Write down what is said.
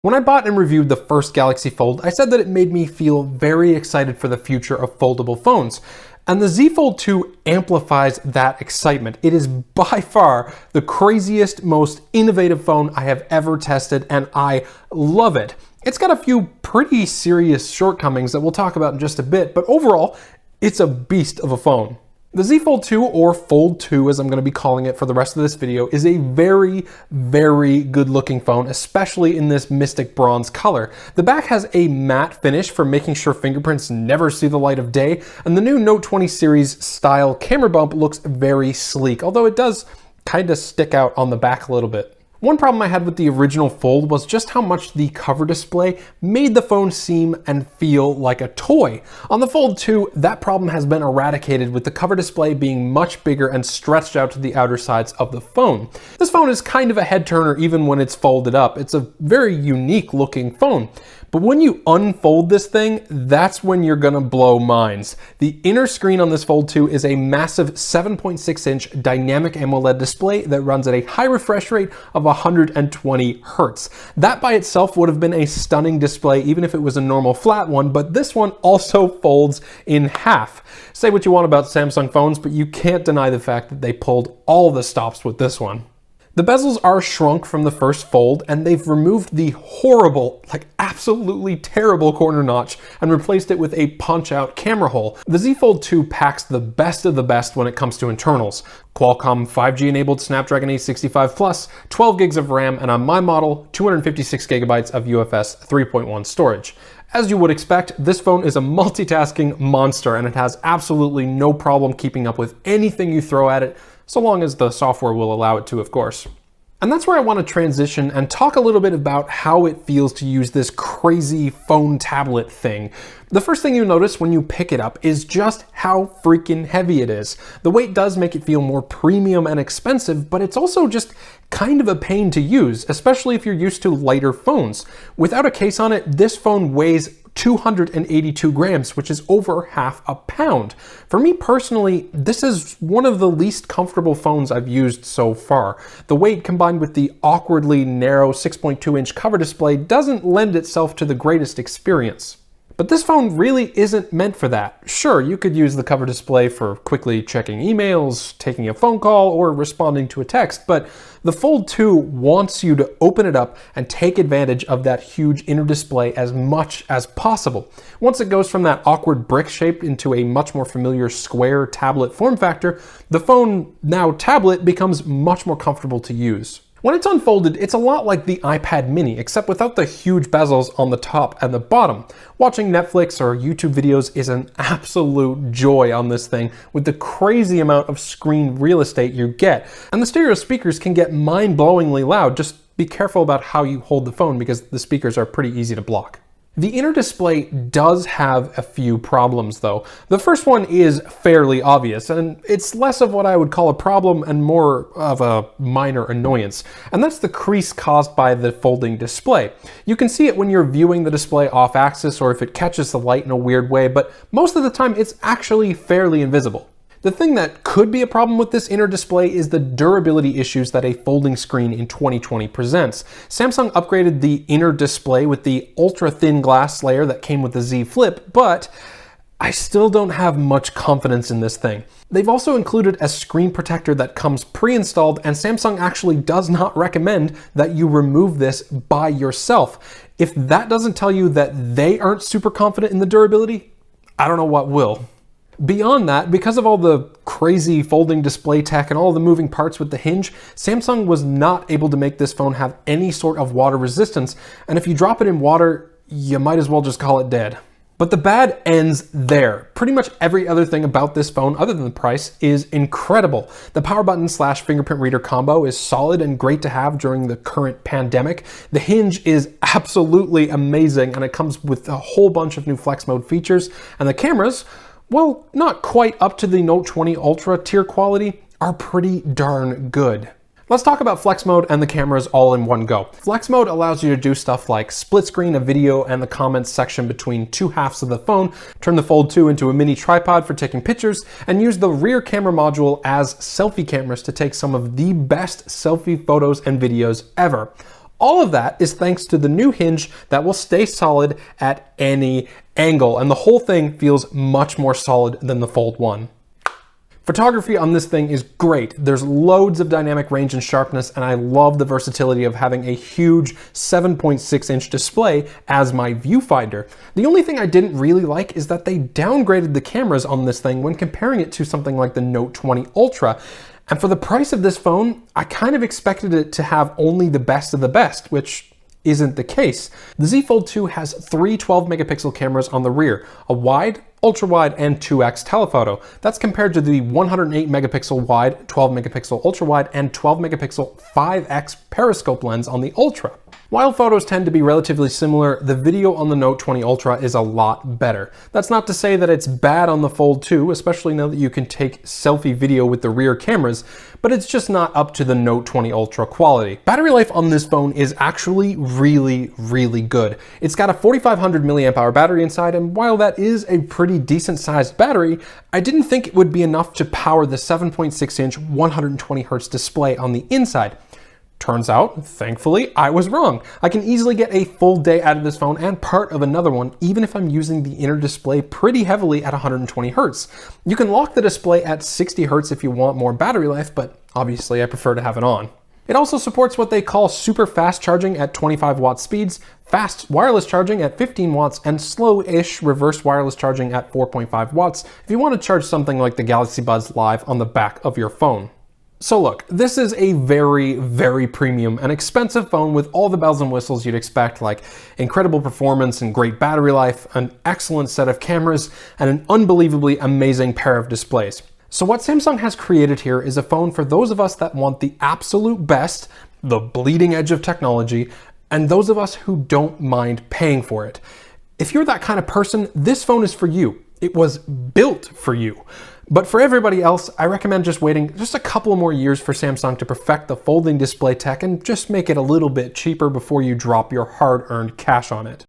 When I bought and reviewed the first Galaxy Fold, I said that it made me feel very excited for the future of foldable phones. And the Z Fold 2 amplifies that excitement. It is by far the craziest, most innovative phone I have ever tested, and I love it. It's got a few pretty serious shortcomings that we'll talk about in just a bit, but overall, it's a beast of a phone. The Z Fold 2, or Fold 2 as I'm going to be calling it for the rest of this video, is a very, very good looking phone, especially in this mystic bronze color. The back has a matte finish for making sure fingerprints never see the light of day, and the new Note 20 series style camera bump looks very sleek, although it does kind of stick out on the back a little bit. One problem I had with the original Fold was just how much the cover display made the phone seem and feel like a toy. On the Fold 2, that problem has been eradicated with the cover display being much bigger and stretched out to the outer sides of the phone. This phone is kind of a head turner even when it's folded up. It's a very unique looking phone. But when you unfold this thing, that's when you're gonna blow minds. The inner screen on this Fold 2 is a massive 7.6-inch dynamic AMOLED display that runs at a high refresh rate of 120 Hertz. That by itself would have been a stunning display even if it was a normal flat one, but this one also folds in half. Say what you want about Samsung phones, but you can't deny the fact that they pulled all the stops with this one. The bezels are shrunk from the first Fold, and they've removed the horrible, absolutely terrible corner notch and replaced it with a punch-out camera hole. The Z Fold 2 packs the best of the best when it comes to internals. Qualcomm 5G-enabled Snapdragon 865 Plus, 12 gigs of RAM, and on my model, 256 gigabytes of UFS 3.1 storage. As you would expect, this phone is a multitasking monster, and it has absolutely no problem keeping up with anything you throw at it, so long as the software will allow it to, of course. And that's where I want to transition and talk a little bit about how it feels to use this crazy phone tablet thing. The first thing you notice when you pick it up is just how freaking heavy it is. The weight does make it feel more premium and expensive, but it's also just kind of a pain to use, especially if you're used to lighter phones. Without a case on it, this phone weighs 282 grams, which is over half a pound. For me personally, this is one of the least comfortable phones I've used so far. The weight combined with the awkwardly narrow 6.2-inch cover display doesn't lend itself to the greatest experience. But this phone really isn't meant for that. Sure, you could use the cover display for quickly checking emails, taking a phone call, or responding to a text, but the Fold 2 wants you to open it up and take advantage of that huge inner display as much as possible. Once it goes from that awkward brick shape into a much more familiar square tablet form factor, the phone, now tablet, becomes much more comfortable to use. When it's unfolded, it's a lot like the iPad mini, except without the huge bezels on the top and the bottom. Watching Netflix or YouTube videos is an absolute joy on this thing with the crazy amount of screen real estate you get. And the stereo speakers can get mind-blowingly loud. Just be careful about how you hold the phone because the speakers are pretty easy to block. The inner display does have a few problems though. The first one is fairly obvious, and it's less of what I would call a problem and more of a minor annoyance, and that's the crease caused by the folding display. You can see it when you're viewing the display off axis or if it catches the light in a weird way, but most of the time it's actually fairly invisible. The thing that could be a problem with this inner display is the durability issues that a folding screen in 2020 presents. Samsung upgraded the inner display with the ultra-thin glass layer that came with the Z Flip, but I still don't have much confidence in this thing. They've also included a screen protector that comes pre-installed, and Samsung actually does not recommend that you remove this by yourself. If that doesn't tell you that they aren't super confident in the durability, I don't know what will. Beyond that, because of all the crazy folding display tech and all the moving parts with the hinge, Samsung was not able to make this phone have any sort of water resistance, and if you drop it in water, you might as well just call it dead. But the bad ends there. Pretty much every other thing about this phone, other than the price, is incredible. The power button / fingerprint reader combo is solid and great to have during the current pandemic. The hinge is absolutely amazing, and it comes with a whole bunch of new flex mode features, and the cameras, well, not quite up to the Note 20 Ultra tier quality, are pretty darn good. Let's talk about Flex Mode and the cameras all in one go. Flex Mode allows you to do stuff like split screen a video and the comments section between two halves of the phone, turn the Fold 2 into a mini tripod for taking pictures, and use the rear camera module as selfie cameras to take some of the best selfie photos and videos ever. All of that is thanks to the new hinge that will stay solid at any angle, and the whole thing feels much more solid than the Fold 1. Photography on this thing is great. There's loads of dynamic range and sharpness, and I love the versatility of having a huge 7.6-inch display as my viewfinder. The only thing I didn't really like is that they downgraded the cameras on this thing when comparing it to something like the Note 20 Ultra. And for the price of this phone, I kind of expected it to have only the best of the best, which isn't the case. The Z Fold 2 has three 12-megapixel cameras on the rear, a wide, ultra-wide, and 2x telephoto. That's compared to the 108-megapixel wide, 12-megapixel ultra-wide, and 12-megapixel 5x periscope lens on the Ultra. While photos tend to be relatively similar, the video on the Note 20 Ultra is a lot better. That's not to say that it's bad on the Fold 2, especially now that you can take selfie video with the rear cameras, but it's just not up to the Note 20 Ultra quality. Battery life on this phone is actually really good. It's got a 4500 milliamp hour battery inside, and while that is a pretty decent sized battery, I didn't think it would be enough to power the 7.6-inch 120Hz display on the inside. Turns out, thankfully, I was wrong. I can easily get a full day out of this phone and part of another one, even if I'm using the inner display pretty heavily at 120 Hz. You can lock the display at 60 Hz if you want more battery life, but obviously I prefer to have it on. It also supports what they call super fast charging at 25 watt speeds, fast wireless charging at 15 watts, and slow-ish reverse wireless charging at 4.5 watts if you want to charge something like the Galaxy Buds Live on the back of your phone. So look, this is a very premium and expensive phone with all the bells and whistles you'd expect, like incredible performance and great battery life, an excellent set of cameras, and an unbelievably amazing pair of displays. So what Samsung has created here is a phone for those of us that want the absolute best, the bleeding edge of technology, and those of us who don't mind paying for it. If you're that kind of person, this phone is for you. It was built for you. But for everybody else, I recommend just waiting just a couple more years for Samsung to perfect the folding display tech and just make it a little bit cheaper before you drop your hard-earned cash on it.